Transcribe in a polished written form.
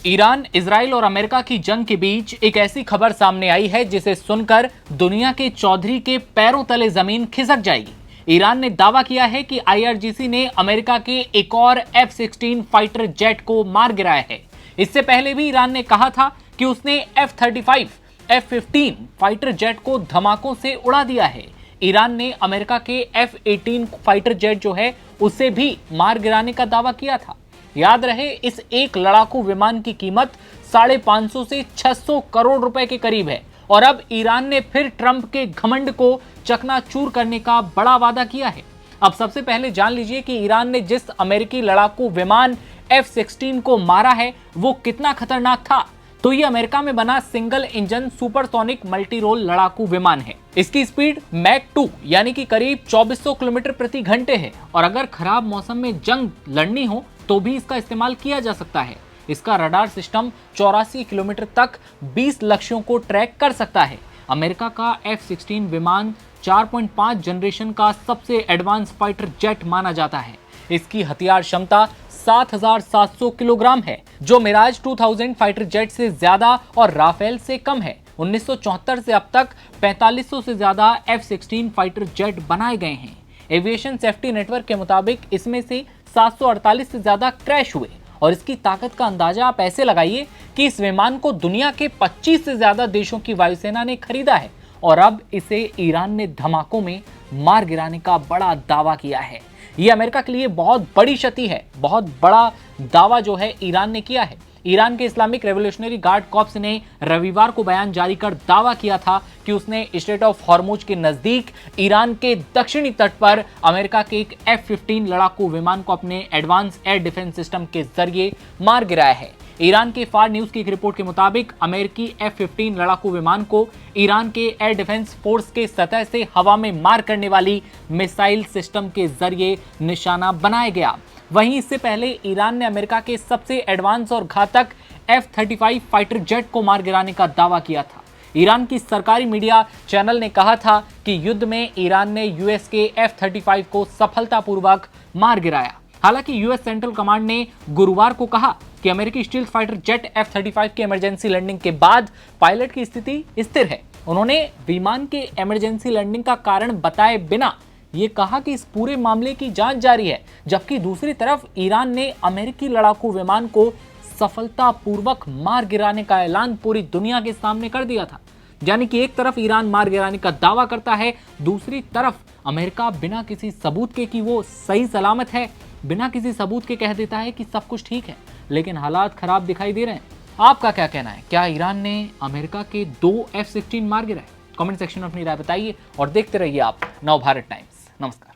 Iran, Israel और America की जंग के बीच एक ऐसी खबर सामने आई है जिसे सुनकर दुनिया के चौधरी के पैरों तले जमीन खिसक जाएगी। ईरान ने दावा किया है कि आईआरजीसी ने अमेरिका के एक और F-16 फाइटर जेट को मार गिराया है। इससे पहले भी ईरान ने कहा था कि उसने F-35, F-15 फाइटर जेट को धमाकों से उड़ा दिया है। ईरान ने अमेरिका के F-18 फाइटर जेट जो है उसे भी मार गिराने का दावा किया था। याद रहे, इस एक लड़ाकू विमान की कीमत 550 से 600 करोड़ रुपए के करीब है और अब ईरान ने फिर ट्रंप के घमंड को चकनाचूर करने का बड़ा वादा किया है। अब सबसे पहले जान लीजिए कि ईरान ने जिस अमेरिकी लड़ाकू विमान F-16 को मारा है वो कितना खतरनाक था। तो ये अमेरिका में बना single engine supersonic multi role लड़ाकू विमान है। इसकी स्पीड मैक 2 यानी कि करीब 2400 किलोमीटर प्रति घंटे है और अगर खराब मौसम में जंग लड़नी हो तो भी इसका इस्तेमाल किया जा सकता है। इसका रडार सिस्टम 84 किलोमीटर तक 20 लक्ष्यों को ट्रैक कर सकता है। अमेरिका का F-16 विमान 4.5 जनरेशन का सबसे एडवांस फाइटर जेट माना जाता है। इसकी हथियार क्षमता 7700 किलोग्राम है, जो मिराज 2000 फाइटर जेट से ज्यादा और राफेल से कम है। 1974 से अब तक 4500 से ज्यादा F-16 फाइटर जेट बनाए गए हैं। एविएशन सेफ्टी नेटवर्क के मुताबिक इसमें से 748 से ज्यादा क्रैश हुए और इसकी ताकत का अंदाजा आप ऐसे लगाइए कि इस विमान को दुनिया के 25 से ज्यादा देशों की वायुसेना ने खरीदा है और अब इसे ईरान ने धमाकों में मार गिराने का बड़ा दावा किया है। यह अमेरिका के लिए बहुत बड़ी क्षति है। बहुत बड़ा दावा जो है ईरान ने किया है। ईरान के इस्लामिक रेवोल्यूशनरी गार्ड कॉर्प्स ने रविवार को बयान जारी कर दावा किया था कि उसने स्ट्रेट ऑफ हॉर्मुज के नजदीक ईरान के दक्षिणी तट पर अमेरिका के एक F-15 लड़ाकू विमान को अपने एडवांस एयर डिफेंस सिस्टम के जरिए मार गिराया है। ईरान के फार न्यूज की एक रिपोर्ट के मुताबिक अमेरिकी F-15 लड़ाकू विमान को ईरान के एयर डिफेंस फोर्स के सतह से हवा में मार करने वाली मिसाइल सिस्टम के जरिए निशाना बनाया गया। वहीं इससे पहले ईरान ने अमेरिका के सबसे एडवांस और घातक F-35 फाइटर जेट को मार गिराने का दावा किया था। ईरान की सरकारी मीडिया चैनल ने कहा था कि युद्ध में ईरान ने यूएस के F-35 को सफलतापूर्वक मार गिराया। हालांकि यूएस सेंट्रल कमांड ने गुरुवार को कहा कि अमेरिकी स्टील्थ फाइटर जेट F-35 की इमरजेंसी लैंडिंग के बाद पायलट की स्थिति स्थिर है। उन्होंने विमान के इमरजेंसी लैंडिंग का कारण बताए बिना ये कहा कि इस पूरे मामले की जांच जारी है, जबकि दूसरी तरफ ईरान ने अमेरिकी लड़ाकू विमान को सफलतापूर्वक मार गिराने का ऐलान पूरी दुनिया के सामने कर दिया था। यानी कि एक तरफ ईरान मार गिराने का दावा करता है, दूसरी तरफ अमेरिका बिना किसी सबूत के कि वो सही सलामत है, बिना किसी सबूत के कह देता है कि सब कुछ ठीक है। लेकिन हालात खराब दिखाई दे रहे हैं। आपका क्या कहना है? क्या ईरान ने अमेरिका के 2 F-16 मार गिराए? कमेंट सेक्शन में अपनी राय बताइए और देखते रहिए आप नवभारत टाइम्स। नमस्कार।